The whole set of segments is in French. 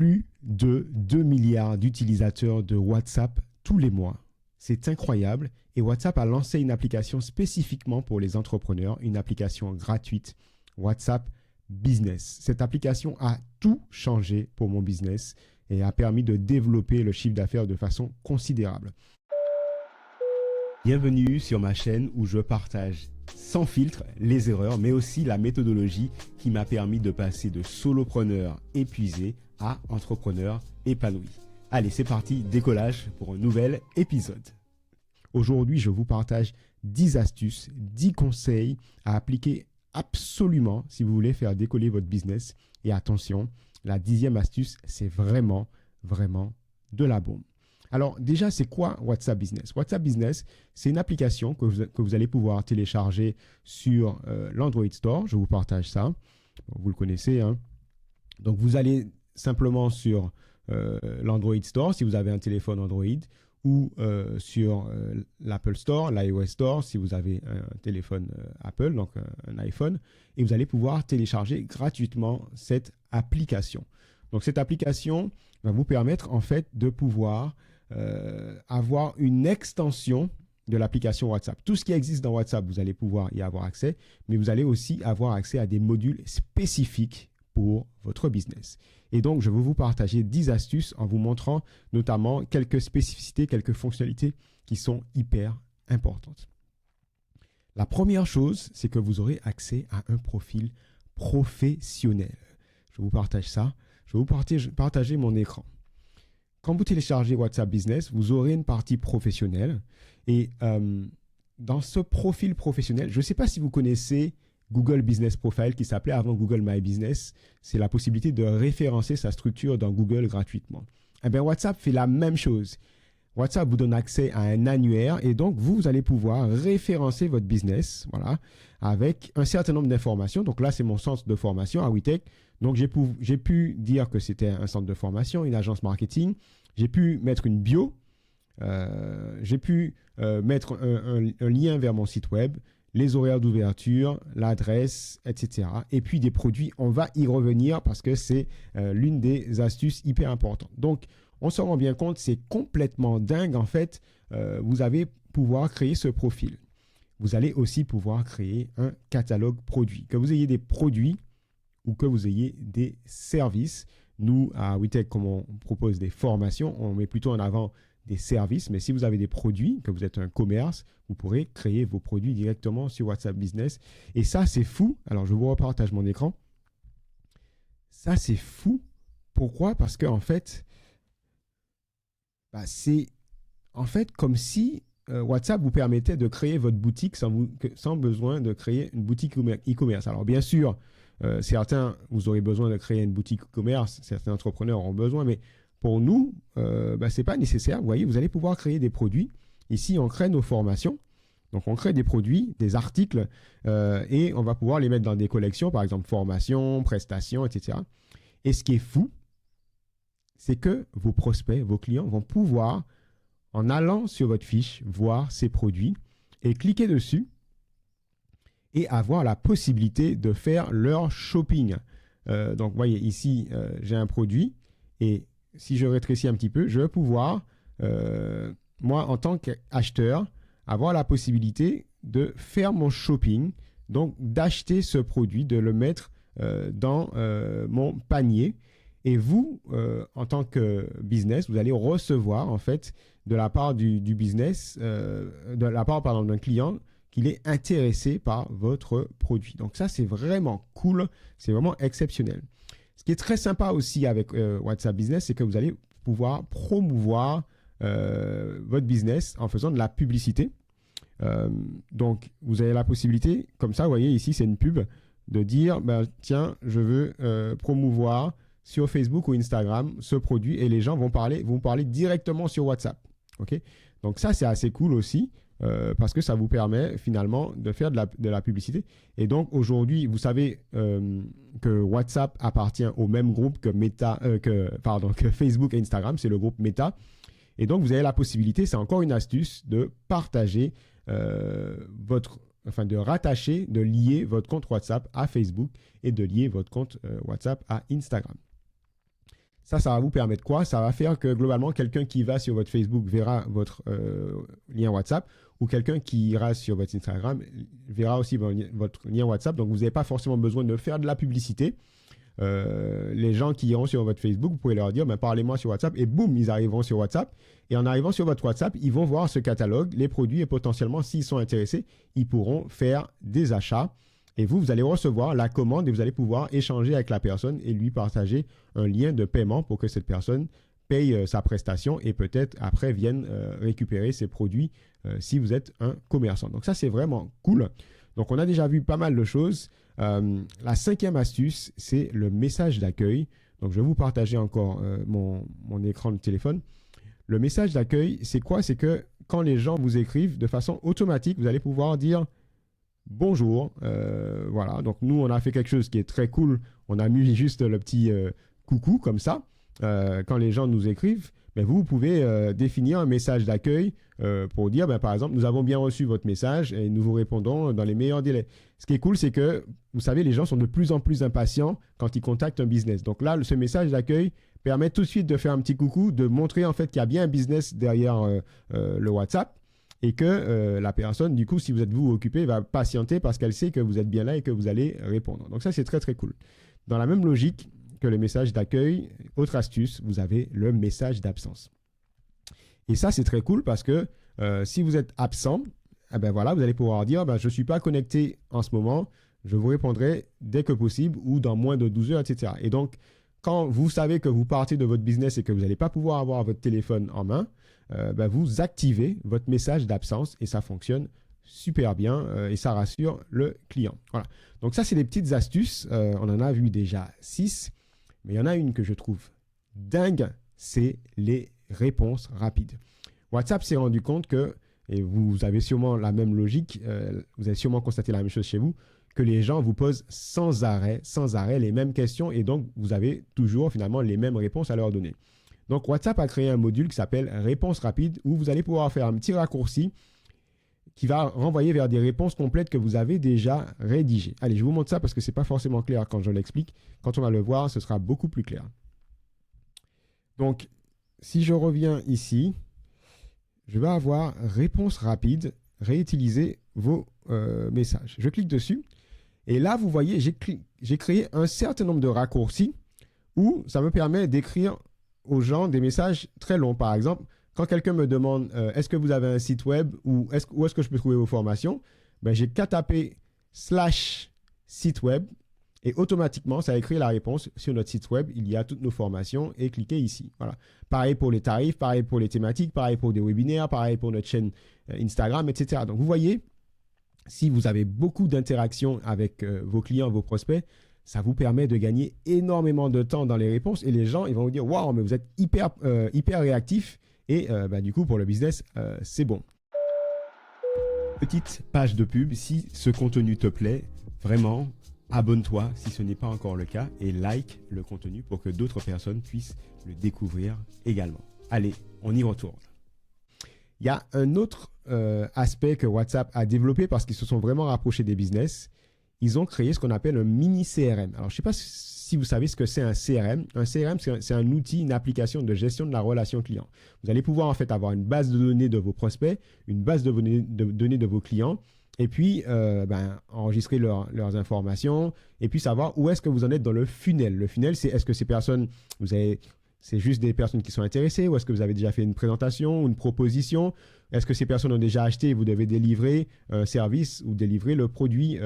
plus de 2 milliards d'utilisateurs de WhatsApp tous les mois. C'est incroyable et WhatsApp a lancé une application spécifiquement pour les entrepreneurs, une application gratuite, WhatsApp Business. Cette application a tout changé pour mon business et a permis de développer le chiffre d'affaires de façon considérable. Bienvenue sur ma chaîne où je partage sans filtre les erreurs, mais aussi la méthodologie qui m'a permis de passer de solopreneur épuisé à entrepreneur épanoui. Allez, c'est parti, décollage pour un nouvel épisode. Aujourd'hui, je vous partage 10 astuces, 10 conseils à appliquer absolument si vous voulez faire décoller votre business. Et attention, la 10e astuce, c'est vraiment de la bombe. Alors déjà, c'est quoi WhatsApp Business? WhatsApp Business, c'est une application que vous allez pouvoir télécharger sur l'Android Store. Je vous partage ça. Vous le connaissez, hein? Donc, vous allez simplement sur l'Android Store si vous avez un téléphone Android ou sur l'Apple Store, l'iOS Store si vous avez un téléphone Apple, donc un iPhone. Et vous allez pouvoir télécharger gratuitement cette application. Donc, cette application va vous permettre en fait de pouvoir avoir une extension de l'application WhatsApp. Tout ce qui existe dans WhatsApp, vous allez pouvoir y avoir accès, mais vous allez aussi avoir accès à des modules spécifiques pour votre business. Et donc, je vais vous partager 10 astuces en vous montrant notamment quelques spécificités, quelques fonctionnalités qui sont hyper importantes. La première chose, c'est que vous aurez accès à un profil professionnel. Je vous partage ça. Je vais vous partager mon écran. Quand vous téléchargez WhatsApp Business, vous aurez une partie professionnelle. Et dans ce profil professionnel, je ne sais pas si vous connaissez Google Business Profile qui s'appelait avant Google My Business. C'est la possibilité de référencer sa structure dans Google gratuitement. Eh bien, WhatsApp fait la même chose. WhatsApp vous donne accès à un annuaire et donc vous allez pouvoir référencer votre business, voilà, avec un certain nombre d'informations. Donc là, c'est mon centre de formation à WeTech. Donc j'ai pu dire que c'était un centre de formation, une agence marketing. J'ai pu mettre une bio. J'ai pu mettre un lien vers mon site web, les horaires d'ouverture, l'adresse, etc. Et puis des produits, on va y revenir parce que c'est l'une des astuces hyper importantes. Donc, on se rend bien compte, c'est complètement dingue. En fait, vous allez pouvoir créer ce profil. Vous allez aussi pouvoir créer un catalogue produit. Que vous ayez des produits ou que vous ayez des services. Nous, à WeTech, comme on propose des formations, on met plutôt en avant des services. Mais si vous avez des produits, que vous êtes un commerce, vous pourrez créer vos produits directement sur WhatsApp Business. Et ça, c'est fou. Alors, je vous repartage mon écran. Ça, c'est fou. Pourquoi? Parce qu'en fait, c'est comme si WhatsApp vous permettait de créer votre boutique sans besoin de créer une boutique e-commerce. Alors, bien sûr, certains, vous aurez besoin de créer une boutique e-commerce. Certains entrepreneurs auront besoin, mais pour nous, ce n'est pas nécessaire. Vous voyez, vous allez pouvoir créer des produits. Ici, on crée nos formations. Donc, on crée des produits, des articles, et on va pouvoir les mettre dans des collections, par exemple, formations, prestations, etc. Et ce qui est fou, c'est que vos prospects, vos clients vont pouvoir, en allant sur votre fiche, voir ces produits et cliquer dessus et avoir la possibilité de faire leur shopping. Donc, vous voyez, ici, j'ai un produit et si je rétrécis un petit peu, je vais pouvoir, moi, en tant qu'acheteur, avoir la possibilité de faire mon shopping, donc d'acheter ce produit, de le mettre dans mon panier. Et vous, en tant que business, vous allez recevoir, en fait, de la part du business, de la part, pardon, d'un client, qu'il est intéressé par votre produit. Donc ça, c'est vraiment cool, c'est vraiment exceptionnel. Ce qui est très sympa aussi avec WhatsApp Business, c'est que vous allez pouvoir promouvoir votre business en faisant de la publicité. Donc, vous avez la possibilité, comme ça, vous voyez ici, c'est une pub, de dire, tiens, je veux promouvoir sur Facebook ou Instagram ce produit et les gens vont parler directement sur WhatsApp. Okay? Donc ça, c'est assez cool aussi. Parce que ça vous permet finalement de faire de la publicité. Et donc aujourd'hui, vous savez que WhatsApp appartient au même groupe que Facebook et Instagram, c'est le groupe Meta. Et donc vous avez la possibilité, c'est encore une astuce, de partager de rattacher, de lier votre compte WhatsApp à Facebook et de lier votre compte WhatsApp à Instagram. Ça va vous permettre quoi? Ça va faire que globalement, quelqu'un qui va sur votre Facebook verra votre lien WhatsApp, ou quelqu'un qui ira sur votre Instagram verra aussi votre lien WhatsApp. Donc, vous n'avez pas forcément besoin de faire de la publicité. Les gens qui iront sur votre Facebook, vous pouvez leur dire parlez-moi sur WhatsApp, et boum, ils arriveront sur WhatsApp, et en arrivant sur votre WhatsApp, ils vont voir ce catalogue, les produits, et potentiellement, s'ils sont intéressés, ils pourront faire des achats, et vous allez recevoir la commande, et vous allez pouvoir échanger avec la personne et lui partager un lien de paiement pour que cette personne paye sa prestation et peut-être après vienne récupérer ses produits si vous êtes un commerçant. Donc ça, c'est vraiment cool. Donc on a déjà vu pas mal de choses. La 5e astuce, c'est le message d'accueil. Donc, je vais vous partager encore mon écran de téléphone. Le message d'accueil, c'est quoi? C'est que quand les gens vous écrivent, de façon automatique, vous allez pouvoir dire bonjour. Voilà. Donc, nous, on a fait quelque chose qui est très cool. On a mis juste le petit coucou comme ça. Quand les gens nous écrivent, mais vous pouvez définir un message d'accueil pour dire, par exemple, nous avons bien reçu votre message et nous vous répondons dans les meilleurs délais. Ce qui est cool, c'est que, vous savez, les gens sont de plus en plus impatients quand ils contactent un business. Donc là, ce message d'accueil permet tout de suite de faire un petit coucou, de montrer en fait qu'il y a bien un business derrière le WhatsApp et que la personne, du coup, si vous êtes vous occupé, va patienter parce qu'elle sait que vous êtes bien là et que vous allez répondre. Donc ça, c'est très, très cool. Dans la même logique que le message d'accueil, autre astuce, vous avez le message d'absence. Et ça, c'est très cool parce que si vous êtes absent, voilà, vous allez pouvoir dire je ne suis pas connecté en ce moment, je vous répondrai dès que possible ou dans moins de 12 heures, etc. Et donc, quand vous savez que vous partez de votre business et que vous n'allez pas pouvoir avoir votre téléphone en main, vous activez votre message d'absence et ça fonctionne super bien et ça rassure le client. Voilà. Donc ça, c'est des petites astuces. On en a vu déjà 6, mais il y en a une que je trouve dingue, c'est les réponses rapides. WhatsApp s'est rendu compte que, et vous avez sûrement la même logique, vous avez sûrement constaté la même chose chez vous, que les gens vous posent sans arrêt les mêmes questions et donc vous avez toujours finalement les mêmes réponses à leur donner. Donc WhatsApp a créé un module qui s'appelle Réponse rapide où vous allez pouvoir faire un petit raccourci qui va renvoyer vers des réponses complètes que vous avez déjà rédigées. Allez, je vous montre ça parce que ce n'est pas forcément clair quand je l'explique. Quand on va le voir, ce sera beaucoup plus clair. Donc, si je reviens ici, je vais avoir réponse rapide, réutiliser vos messages. Je clique dessus et là, vous voyez, j'ai créé un certain nombre de raccourcis où ça me permet d'écrire aux gens des messages très longs. Par exemple, quand quelqu'un me demande est-ce que vous avez un site web ou où est-ce que je peux trouver vos formations, j'ai qu'à taper /site web et automatiquement, ça écrit la réponse sur notre site web. Il y a toutes nos formations et cliquez ici. Voilà. Pareil pour les tarifs, pareil pour les thématiques, pareil pour des webinaires, pareil pour notre chaîne Instagram, etc. Donc, vous voyez, si vous avez beaucoup d'interactions avec vos clients, vos prospects, ça vous permet de gagner énormément de temps dans les réponses et les gens, ils vont vous dire « Waouh, mais vous êtes hyper réactif » et du coup, pour le business, c'est bon. Petite page de pub, si ce contenu te plaît, vraiment, abonne-toi si ce n'est pas encore le cas et like le contenu pour que d'autres personnes puissent le découvrir également. Allez, on y retourne. Il y a un autre aspect que WhatsApp a développé parce qu'ils se sont vraiment rapprochés des business. Ils ont créé ce qu'on appelle un mini CRM. Alors, je ne sais pas si vous savez ce que c'est un CRM. Un CRM, c'est un outil, une application de gestion de la relation client. Vous allez pouvoir en fait avoir une base de données de vos prospects, une base de données de vos clients, et puis enregistrer leurs informations, et puis savoir où est-ce que vous en êtes dans le funnel. Le funnel, c'est est-ce que ces personnes, c'est juste des personnes qui sont intéressées, ou est-ce que vous avez déjà fait une présentation, une proposition? Est-ce que ces personnes ont déjà acheté et vous devez délivrer un service ou délivrer le produit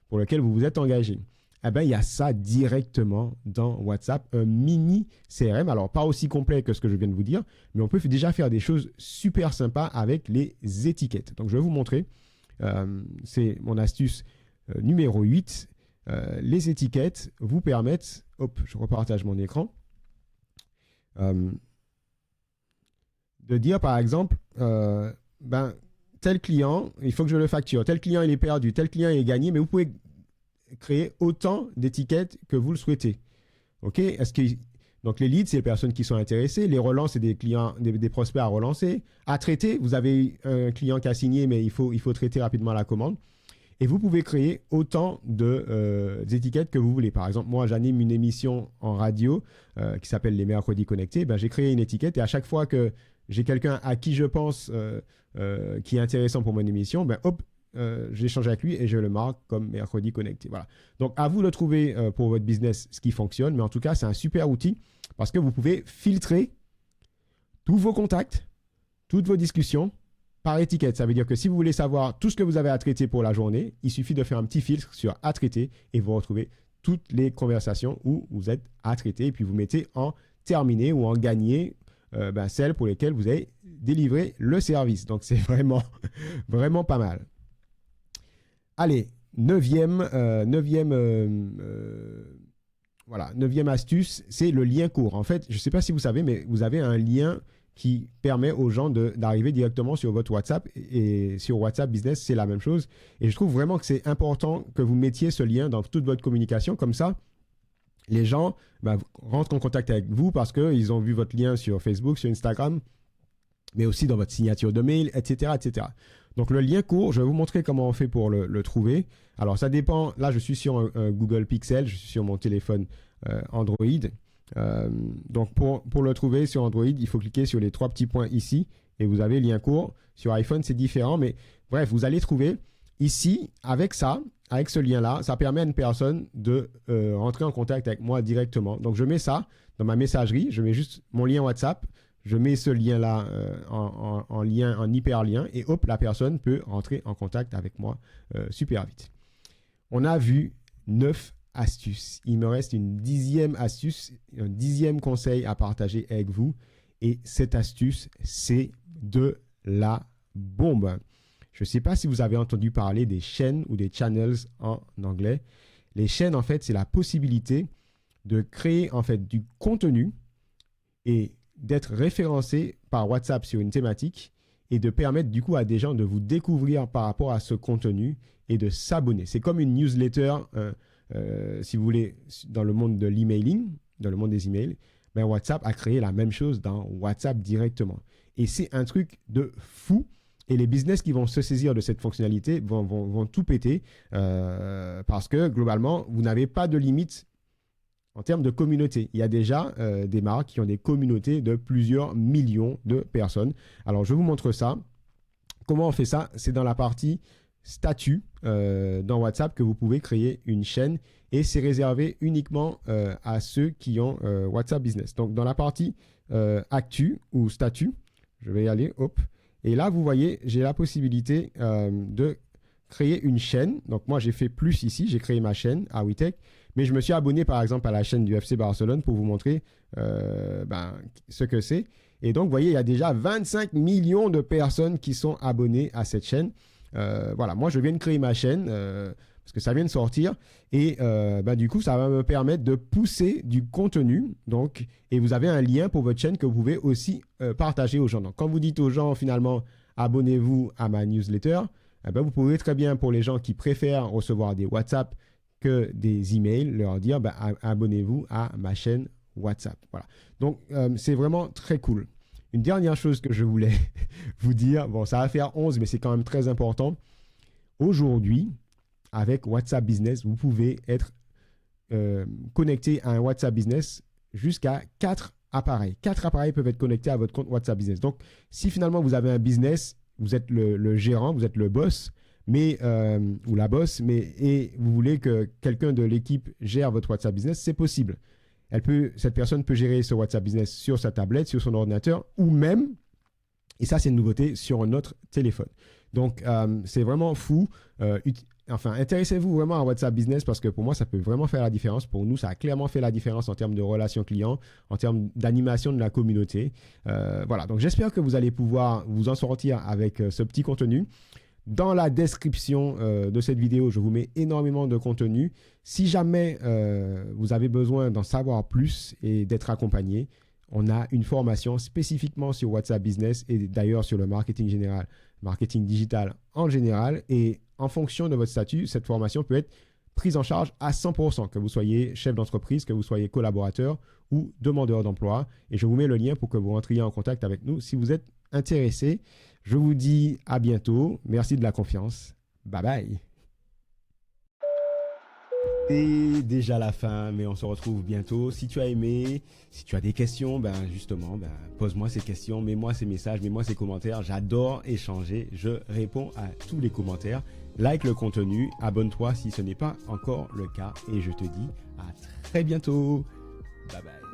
pour lequel vous vous êtes engagé? Il y a ça directement dans WhatsApp, un mini CRM. Alors, pas aussi complet que ce que je viens de vous dire, mais on peut déjà faire des choses super sympas avec les étiquettes. Donc, je vais vous montrer. C'est mon astuce numéro 8. Les étiquettes vous permettent, hop, je repartage mon écran, de dire par exemple, tel client, il faut que je le facture, tel client il est perdu, tel client il est gagné, mais vous pouvez créer autant d'étiquettes que vous le souhaitez. OK? Donc les leads, c'est les personnes qui sont intéressées, les relances, c'est des clients, des prospects à relancer. À traiter, vous avez un client qui a signé, mais il faut traiter rapidement la commande. Et vous pouvez créer autant d'étiquettes que vous voulez. Par exemple, moi, j'anime une émission en radio qui s'appelle Les Mercredis Connectés. Ben, j'ai créé une étiquette et à chaque fois que j'ai quelqu'un à qui je pense qui est intéressant pour mon émission, ben, hop, j'échange avec lui et je le marque comme Mercredi Connecté. Voilà. Donc, à vous de trouver pour votre business ce qui fonctionne. Mais en tout cas, c'est un super outil parce que vous pouvez filtrer tous vos contacts, toutes vos discussions par étiquette. Ça veut dire que si vous voulez savoir tout ce que vous avez à traiter pour la journée, il suffit de faire un petit filtre sur à traiter et vous retrouvez toutes les conversations où vous êtes à traiter. Et puis vous mettez en terminé ou en gagné celles pour lesquelles vous avez délivré le service. Donc c'est vraiment, vraiment pas mal. Allez, neuvième astuce, c'est le lien court. En fait, je ne sais pas si vous savez, mais vous avez un lien qui permet aux gens d'arriver directement sur votre WhatsApp et sur WhatsApp Business, c'est la même chose. Et je trouve vraiment que c'est important que vous mettiez ce lien dans toute votre communication. Comme ça, les gens rentrent en contact avec vous parce qu'ils ont vu votre lien sur Facebook, sur Instagram, mais aussi dans votre signature de mail, etc., etc. Donc, le lien court, je vais vous montrer comment on fait pour le trouver. Alors, ça dépend. Là, je suis sur un Google Pixel, je suis sur mon téléphone Android. Donc, pour le trouver sur Android, il faut cliquer sur les 3 petits points ici et vous avez lien court. Sur iPhone, c'est différent, mais bref, vous allez trouver ici, avec ce lien-là, ça permet à une personne de rentrer en contact avec moi directement. Donc, je mets ça dans ma messagerie, je mets juste mon lien WhatsApp, je mets ce lien-là en hyperlien et hop, la personne peut rentrer en contact avec moi super vite. On a vu 9 astuces. Il me reste une 10e astuce, un 10e conseil à partager avec vous. Et cette astuce, c'est de la bombe. Je ne sais pas si vous avez entendu parler des chaînes ou des channels en anglais. Les chaînes, en fait, c'est la possibilité de créer en fait du contenu et d'être référencé par WhatsApp sur une thématique et de permettre du coup à des gens de vous découvrir par rapport à ce contenu et de s'abonner. C'est comme une newsletter, si vous voulez, dans le monde de l'emailing, dans le monde des emails, ben WhatsApp a créé la même chose dans WhatsApp directement. Et c'est un truc de fou. Et les business qui vont se saisir de cette fonctionnalité vont tout péter parce que globalement, vous n'avez pas de limite en termes de communauté. Il y a déjà des marques qui ont des communautés de plusieurs millions de personnes. Alors, je vous montre ça. Comment on fait ça? C'est dans la partie statut dans WhatsApp que vous pouvez créer une chaîne et c'est réservé uniquement à ceux qui ont WhatsApp Business. Donc, dans la partie actu ou statut, je vais y aller, hop. Et là, vous voyez, j'ai la possibilité de créer une chaîne. Donc, moi, j'ai fait plus ici. J'ai créé ma chaîne à WeTech. Mais je me suis abonné, par exemple, à la chaîne du FC Barcelone pour vous montrer ce que c'est. Et donc, vous voyez, il y a déjà 25 millions de personnes qui sont abonnées à cette chaîne. Voilà, moi, je viens de créer ma chaîne parce que ça vient de sortir. Et du coup, ça va me permettre de pousser du contenu. Donc, et vous avez un lien pour votre chaîne que vous pouvez aussi partager aux gens. Donc, quand vous dites aux gens, finalement, abonnez-vous à ma newsletter, vous pouvez très bien, pour les gens qui préfèrent recevoir des WhatsApp que des emails, leur dire abonnez-vous à ma chaîne WhatsApp. Voilà. Donc, c'est vraiment très cool. Une dernière chose que je voulais vous dire, bon, ça va faire 11, mais c'est quand même très important. Aujourd'hui, avec WhatsApp Business, vous pouvez être connecté à un WhatsApp Business jusqu'à 4 appareils. 4 appareils peuvent être connectés à votre compte WhatsApp Business. Donc, si finalement vous avez un business, vous êtes le gérant, vous êtes le boss, ou la boss, et vous voulez que quelqu'un de l'équipe gère votre WhatsApp Business, c'est possible. Cette personne peut gérer ce WhatsApp Business sur sa tablette, sur son ordinateur, ou même, et ça c'est une nouveauté, sur un autre téléphone. Donc, c'est vraiment fou. Intéressez-vous vraiment à WhatsApp Business parce que pour moi, ça peut vraiment faire la différence. Pour nous, ça a clairement fait la différence en termes de relations clients, en termes d'animation de la communauté. Voilà, donc j'espère que vous allez pouvoir vous en sortir avec ce petit contenu. Dans la description de cette vidéo, je vous mets énormément de contenu. Si jamais vous avez besoin d'en savoir plus et d'être accompagné, on a une formation spécifiquement sur WhatsApp Business et d'ailleurs sur le marketing général, marketing digital en général. Et en fonction de votre statut, cette formation peut être prise en charge à 100%, que vous soyez chef d'entreprise, que vous soyez collaborateur ou demandeur d'emploi. Et je vous mets le lien pour que vous rentriez en contact avec nous si vous êtes intéressé. Je vous dis à bientôt. Merci de la confiance. Bye bye. C'est déjà la fin, mais on se retrouve bientôt. Si tu as aimé, si tu as des questions, ben justement, ben pose-moi ces questions, mets-moi ces messages, mets-moi ces commentaires. J'adore échanger. Je réponds à tous les commentaires. Like le contenu, abonne-toi si ce n'est pas encore le cas, et je te dis à très bientôt. Bye bye.